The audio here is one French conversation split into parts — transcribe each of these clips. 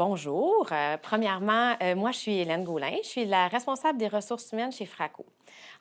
Bonjour. Premièrement, moi, je suis Hélène Gaulin. Je suis la responsable des ressources humaines chez Fraco.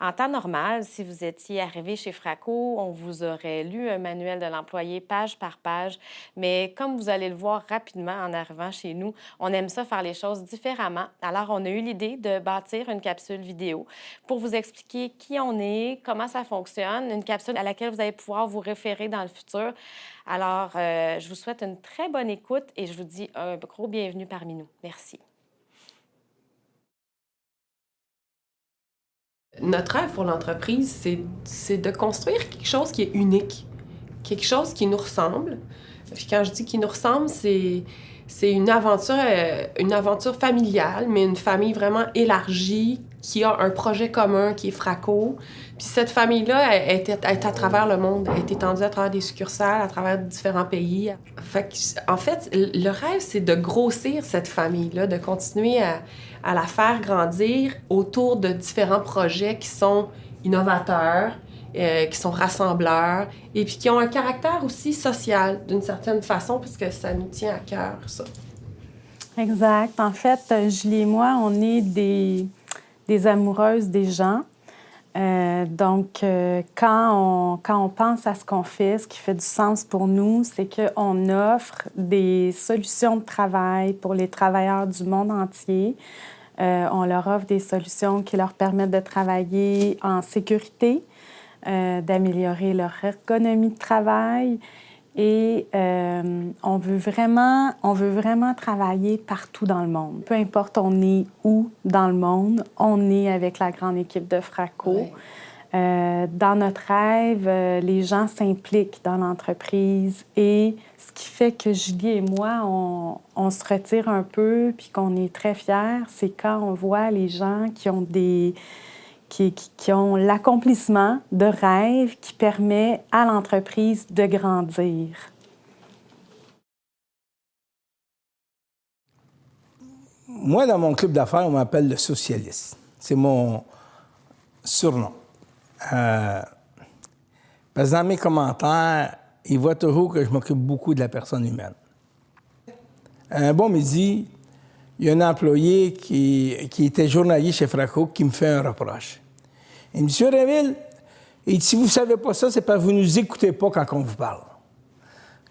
En temps normal, si vous étiez arrivé chez Fraco, on vous aurait lu un manuel de l'employé page par page. Mais comme vous allez le voir rapidement en arrivant chez nous, on aime ça faire les choses différemment. Alors, on a eu l'idée de bâtir une capsule vidéo pour vous expliquer qui on est, comment ça fonctionne, une capsule à laquelle vous allez pouvoir vous référer dans le futur. Alors, je vous souhaite une très bonne écoute et je vous dis un gros bienvenue parmi nous. Merci. Notre rêve pour l'entreprise, c'est de construire quelque chose qui est unique, quelque chose qui nous ressemble. Puis quand je dis qui nous ressemble, c'est une aventure familiale, mais une famille vraiment élargie, qui a un projet commun, qui est Fraco. Puis cette famille-là, elle est à travers le monde, elle est étendue à travers des succursales, à travers différents pays. En fait, le rêve, c'est de grossir cette famille-là, de continuer à la faire grandir autour de différents projets qui sont innovateurs, qui sont rassembleurs, et puis qui ont un caractère aussi social, d'une certaine façon, puisque ça nous tient à cœur, ça. Exact. En fait, Julie et moi, on est des amoureuses des gens. Donc, quand on pense à ce qu'on fait, ce qui fait du sens pour nous, c'est qu'on offre des solutions de travail pour les travailleurs du monde entier. On leur offre des solutions qui leur permettent de travailler en sécurité, d'améliorer leur ergonomie de travail. Et on veut vraiment travailler partout dans le monde. Peu importe on est où dans le monde, on est avec la grande équipe de Fraco. Ouais. Dans notre rêve, les gens s'impliquent dans l'entreprise et ce qui fait que Julie et moi, on se retire un peu puis qu'on est très fiers, c'est quand on voit les gens qui ont qui ont l'accomplissement de rêves qui permet à l'entreprise de grandir. Moi, dans mon club d'affaires, on m'appelle le socialiste. C'est mon surnom. Parce que dans mes commentaires, ils voient toujours que je m'occupe beaucoup de la personne humaine. Un bon midi, il y a un employé qui était journalier chez Fraco qui me fait un reproche. Il me dit, « Monsieur Réville, si vous ne savez pas ça, c'est parce que vous ne nous écoutez pas quand on vous parle. »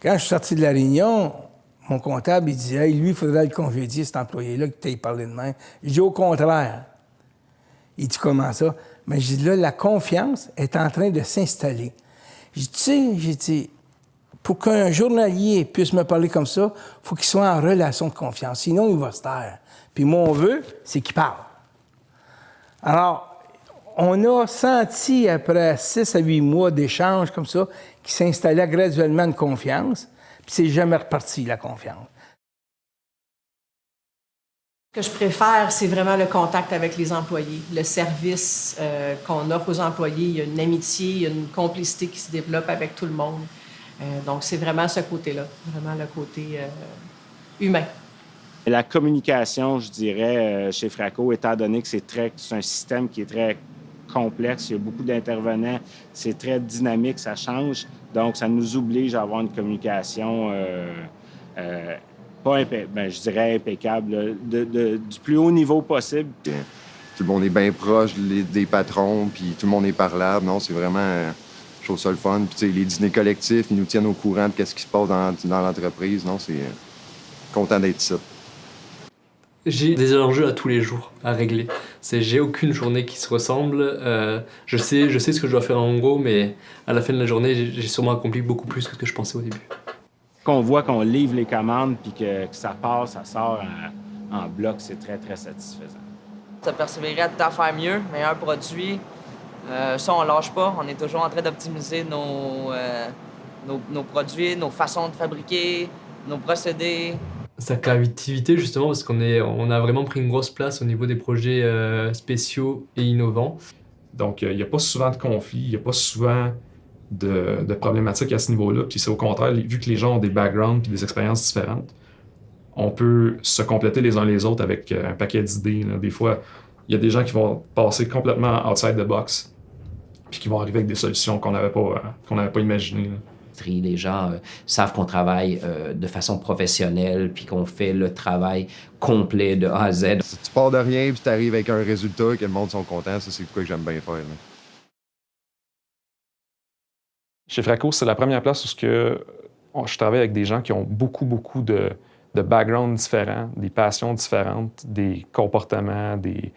Quand je suis sorti de la réunion, mon comptable, il dit, « Hey, lui, il faudrait le congédier, cet employé-là, qui t'a parlé de même. » Je dis, « Au contraire. » Il dit, « Comment ça? » Mais je dis, là, la confiance est en train de s'installer. Je dis, « Tu sais, j'ai dit, pour qu'un journalier puisse me parler comme ça, il faut qu'il soit en relation de confiance. Sinon, il va se taire. Puis mon vœu, c'est qu'il parle. » Alors, on a senti, après 6 à 8 mois d'échanges comme ça, qu'il s'installait graduellement une confiance, puis c'est jamais reparti, la confiance. Ce que je préfère, c'est vraiment le contact avec les employés, le service qu'on offre aux employés. Il y a une amitié, il y a une complicité qui se développe avec tout le monde. Donc, c'est vraiment ce côté-là, vraiment le côté humain. La communication, je dirais, chez Fraco, étant donné que c'est un système qui est très complexe, il y a beaucoup d'intervenants, c'est très dynamique, ça change. Donc, ça nous oblige à avoir une communication je dirais impeccable, du plus haut niveau possible. Tout le monde est bien proche des patrons, puis tout le monde est parlable. Non, c'est vraiment, je trouve ça le fun. Puis, tu sais, les dîners collectifs, ils nous tiennent au courant de ce qui se passe dans l'entreprise. Non, c'est content d'être ça. J'ai des enjeux à tous les jours à régler. J'ai aucune journée qui se ressemble. Je sais ce que je dois faire en gros, mais à la fin de la journée, j'ai sûrement accompli beaucoup plus que ce que je pensais au début. Qu'on voit qu'on livre les commandes puis que ça part, ça sort en bloc, c'est très, très satisfaisant. Ça persévérer à tout à faire mieux, meilleur produit. Ça, on lâche pas. On est toujours en train d'optimiser nos produits, nos façons de fabriquer, nos procédés. Sa créativité, justement, parce qu'on a vraiment pris une grosse place au niveau des projets spéciaux et innovants. Donc, il n'y a pas souvent de conflits, il n'y a pas souvent de problématiques à ce niveau-là. Puis c'est au contraire, vu que les gens ont des backgrounds et des expériences différentes, on peut se compléter les uns les autres avec un paquet d'idées. Des fois, il y a des gens qui vont passer complètement outside the box puis qui vont arriver avec des solutions qu'on n'avait pas imaginées. tri. Les gens savent qu'on travaille de façon professionnelle puis qu'on fait le travail complet de A à Z. Si tu pars de rien puis tu arrives avec un résultat que le monde sont contents, ça, c'est quoi que j'aime bien faire. Là. Chez Fraco, c'est la première place où je travaille avec des gens qui ont beaucoup de backgrounds différents, des passions différentes, des comportements, des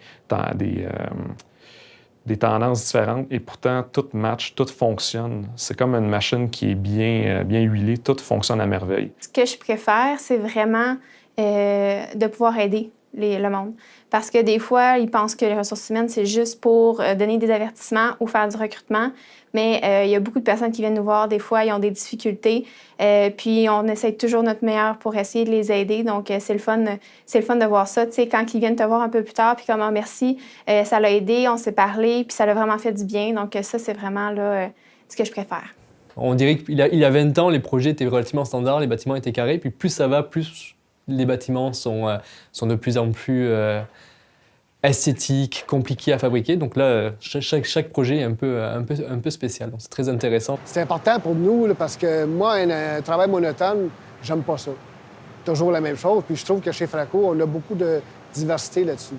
tendances différentes. Et pourtant, tout match, tout fonctionne. C'est comme une machine qui est bien huilée. Tout fonctionne à merveille. Ce que je préfère, c'est vraiment de pouvoir aider le monde. Parce que des fois, ils pensent que les ressources humaines, c'est juste pour donner des avertissements ou faire du recrutement. Mais il y a beaucoup de personnes qui viennent nous voir. Des fois, ils ont des difficultés. Puis on essaie toujours notre meilleur pour essayer de les aider. Donc, c'est le fun de voir ça. Tu sais, quand ils viennent te voir un peu plus tard, puis comment merci, ça l'a aidé, on s'est parlé, puis ça l'a vraiment fait du bien. Donc, ça, c'est vraiment là, ce que je préfère. On dirait qu'il y a 20 ans, les projets étaient relativement standards, les bâtiments étaient carrés. Puis plus ça va, plus les bâtiments sont de plus en plus esthétiques, compliqués à fabriquer. Donc là, chaque projet est un peu spécial. Donc c'est très intéressant. C'est important pour nous là, parce que moi, un travail monotone, j'aime pas ça. Toujours la même chose. Puis je trouve que chez Fraco, on a beaucoup de diversité là-dessus.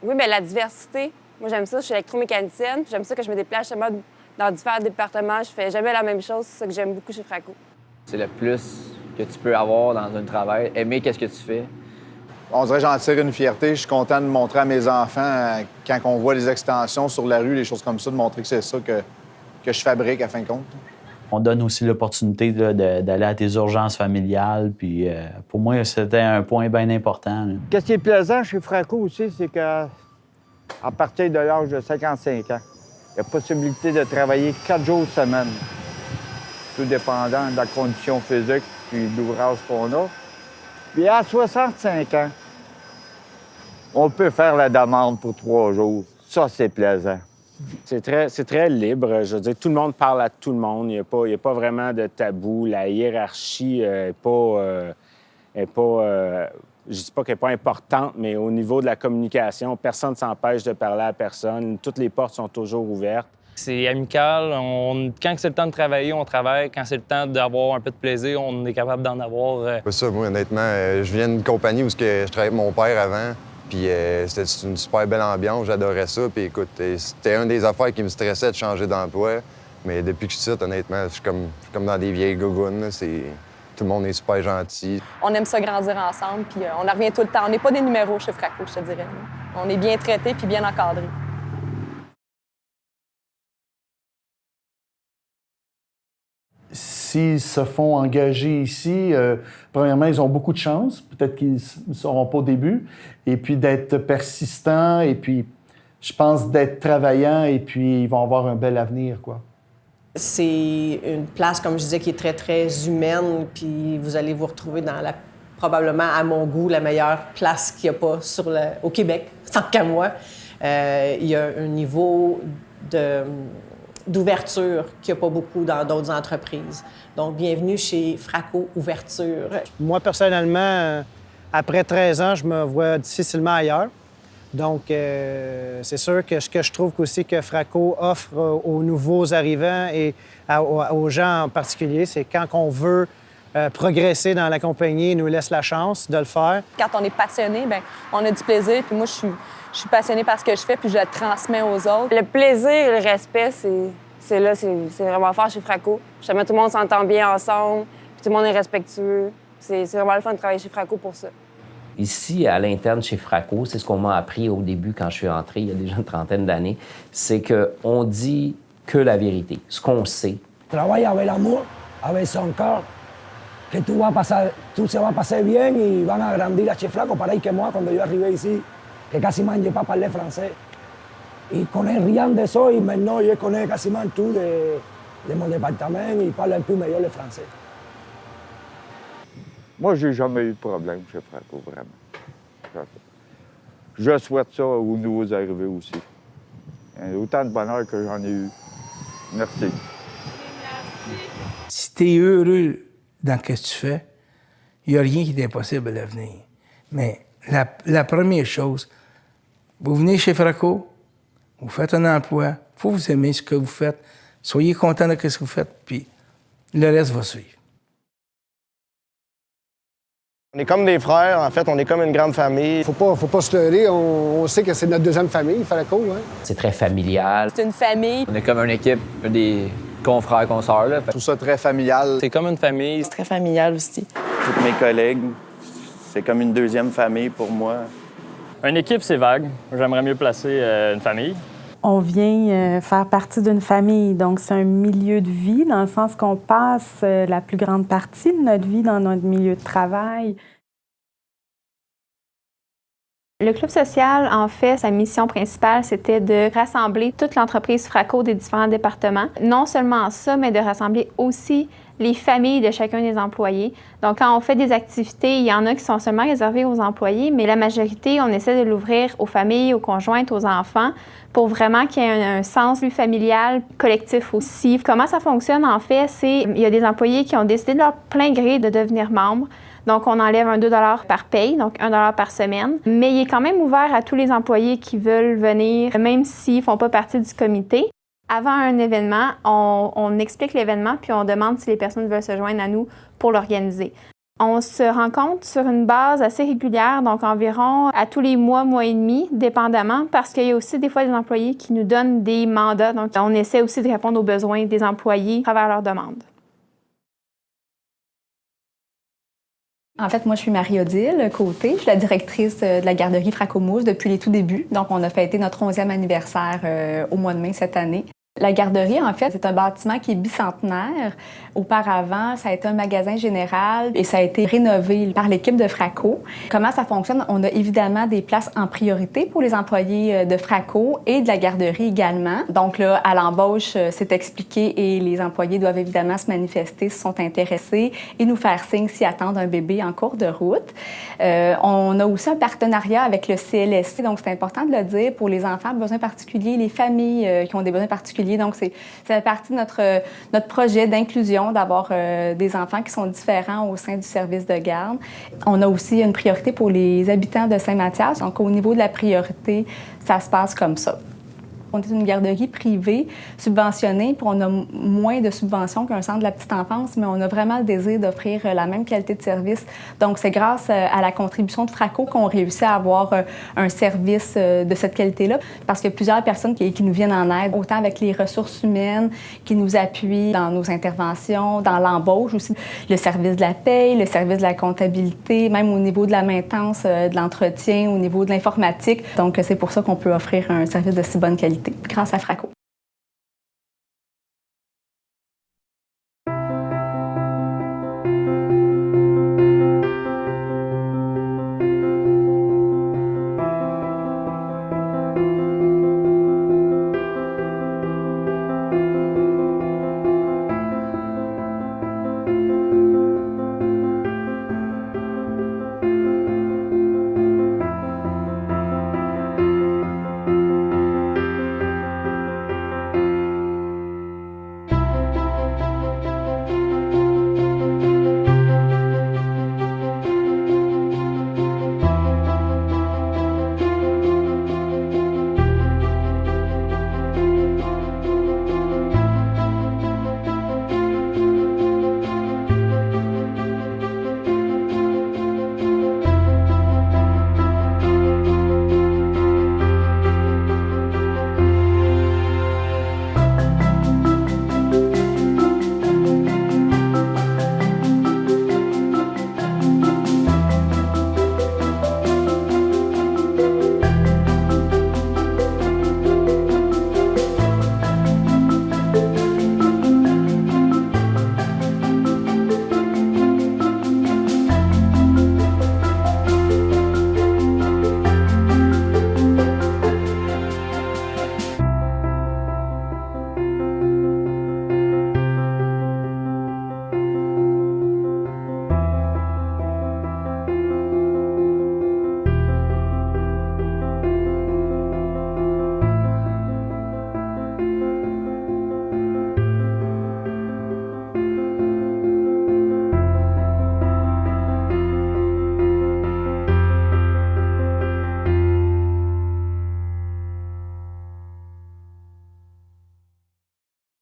Oui, bien la diversité. Moi, j'aime ça. Je suis électromécanicienne. J'aime ça que je me déplace justement dans différents départements. Je fais jamais la même chose. C'est ça que j'aime beaucoup chez Fraco. C'est le plus que tu peux avoir dans un travail. Aimer qu'est-ce que tu fais. On dirait que j'en tire une fierté. Je suis content de montrer à mes enfants, quand on voit les extensions sur la rue, les choses comme ça, de montrer que c'est ça que je fabrique, à fin de compte. On donne aussi l'opportunité d'aller à tes urgences familiales. Puis pour moi, c'était un point bien important. Qu'est-ce qui est plaisant chez Fraco aussi, c'est qu'à partir de l'âge de 55 ans, il y a possibilité de travailler 4 jours semaine, tout dépendant de la condition physique puis de l'ouvrage qu'on a. Puis à 65 ans, on peut faire la demande pour 3 jours. Ça, c'est plaisant. C'est très libre. Je veux dire, tout le monde parle à tout le monde. Il n'y a pas vraiment de tabou. La hiérarchie n'est pas... je ne dis pas qu'elle n'est pas importante, mais au niveau de la communication, personne ne s'empêche de parler à personne. Toutes les portes sont toujours ouvertes. C'est amical. Quand c'est le temps de travailler, on travaille. Quand c'est le temps d'avoir un peu de plaisir, on est capable d'en avoir. C'est ça, moi, honnêtement. Je viens d'une compagnie où je travaillais avec mon père avant. Puis c'était une super belle ambiance. J'adorais ça. Puis écoute, c'était une des affaires qui me stressait de changer d'emploi. Mais depuis que je suis ici, honnêtement, je suis comme dans des vieilles gougounes. Tout le monde est super gentil. On aime ça grandir ensemble, puis on en revient tout le temps. On n'est pas des numéros chez Fraco, je te dirais. On est bien traités puis bien encadrés. S'ils se font engager ici, premièrement, ils ont beaucoup de chance. Peut-être qu'ils ne seront pas au début. Et puis d'être persistants, et puis je pense d'être travaillants, et puis ils vont avoir un bel avenir, quoi. C'est une place, comme je disais, qui est très, très humaine, puis vous allez vous retrouver dans probablement, à mon goût, la meilleure place qu'il n'y a pas au Québec, tant qu'à moi. Il y a un niveau d'ouverture qu'il n'y a pas beaucoup dans d'autres entreprises. Donc, bienvenue chez Fraco Ouverture. Moi, personnellement, après 13 ans, je me vois difficilement ailleurs. Donc, c'est sûr que ce que je trouve aussi que Fraco offre aux nouveaux arrivants et aux gens en particulier, c'est quand on veut progresser dans la compagnie, ils nous laisse la chance de le faire. Quand on est passionné, bien, on a du plaisir. Puis moi, je suis passionnée par ce que je fais, puis je le transmets aux autres. Le plaisir et le respect, c'est vraiment fort chez Fraco. Justement, tout le monde s'entend bien ensemble, puis tout le monde est respectueux. C'est vraiment le fun de travailler chez Fraco pour ça. Ici, à l'interne chez Fraco, c'est ce qu'on m'a appris au début quand je suis entré, il y a déjà une trentaine d'années, c'est qu'on dit que la vérité, ce qu'on sait. Travaille avec l'amour, avec son cœur, que tout se va passer bien et van a grandir chez Fraco, pareil que moi, quand je suis arrivé ici, que quasiment je n'ai pas parlé français. Et je connais rien de ça, et maintenant je connais quasiment tout de mon département et je parle un peu mieux le français. Moi, j'ai jamais eu de problème chez Fraco, vraiment. Je souhaite ça aux nouveaux arrivés aussi. Autant de bonheur que j'en ai eu. Merci. Si tu es heureux dans ce que tu fais, il n'y a rien qui est impossible à l'avenir. Mais la première chose, vous venez chez Fraco, vous faites un emploi, il faut vous aimer ce que vous faites, soyez content de ce que vous faites, puis Le reste va suivre. On est comme des frères, en fait, on est comme une grande famille. Faut pas se leurrer, on sait que c'est notre deuxième famille, Fraco, hein. C'est très familial. C'est une famille. On est comme une équipe, des confrères, consoeurs. Là. Je trouve ça très familial. C'est comme une famille. C'est très familial aussi. Tous mes collègues, c'est comme une deuxième famille pour moi. Une équipe, c'est vague. J'aimerais mieux placer une famille. On vient faire partie d'une famille, donc c'est un milieu de vie, dans le sens qu'on passe la plus grande partie de notre vie dans notre milieu de travail. Le club social, en fait, sa mission principale, c'était de rassembler toute l'entreprise Fraco des différents départements. Non seulement ça, mais de rassembler aussi les familles de chacun des employés. Donc, quand on fait des activités, il y en a qui sont seulement réservées aux employés, mais la majorité, on essaie de l'ouvrir aux familles, aux conjointes, aux enfants, pour vraiment qu'il y ait un sens plus familial, collectif aussi. Comment ça fonctionne, en fait, c'est il y a des employés qui ont décidé de leur plein gré de devenir membres. Donc, on enlève un 2 $ par paye, donc 1 $ par semaine. Mais il est quand même ouvert à tous les employés qui veulent venir, même s'ils ne font pas partie du comité. Avant un événement, on explique l'événement puis on demande si les personnes veulent se joindre à nous pour l'organiser. On se rencontre sur une base assez régulière, donc environ à tous les mois, mois et demi, dépendamment, parce qu'il y a aussi des fois des employés qui nous donnent des mandats. Donc, on essaie aussi de répondre aux besoins des employés à travers leurs demandes. En fait, moi, je suis Marie-Odile Côté. Je suis la directrice de la garderie Fraco-Mousse depuis les tout débuts. Donc, on a fêté notre 11e anniversaire au mois de mai cette année. La garderie, en fait, c'est un bâtiment qui est bicentenaire. Auparavant, ça a été un magasin général et ça a été rénové par l'équipe de Fraco. Comment ça fonctionne? On a évidemment des places en priorité pour les employés de Fraco et de la garderie également. Donc là, à l'embauche, c'est expliqué et les employés doivent évidemment se manifester s'ils sont intéressés et nous faire signe s'ils attendent un bébé en cours de route. On a aussi un partenariat avec le CLSC, donc c'est important de le dire pour les enfants à besoins particuliers, les familles qui ont des besoins particuliers. Donc, c'est partie de notre projet d'inclusion d'avoir des enfants qui sont différents au sein du service de garde. On a aussi une priorité pour les habitants de Saint-Mathias. Donc, au niveau de la priorité, ça se passe comme ça. On est une garderie privée, subventionnée, puis on a moins de subventions qu'un centre de la petite enfance, mais on a vraiment le désir d'offrir la même qualité de service. Donc, c'est grâce à la contribution de Fraco qu'on réussit à avoir un service de cette qualité-là, parce qu'il y a plusieurs personnes qui nous viennent en aide, autant avec les ressources humaines, qui nous appuient dans nos interventions, dans l'embauche aussi, le service de la paye, le service de la comptabilité, même au niveau de la maintenance, de l'entretien, au niveau de l'informatique. Donc, c'est pour ça qu'on peut offrir un service de si bonne qualité grâce à Fraco.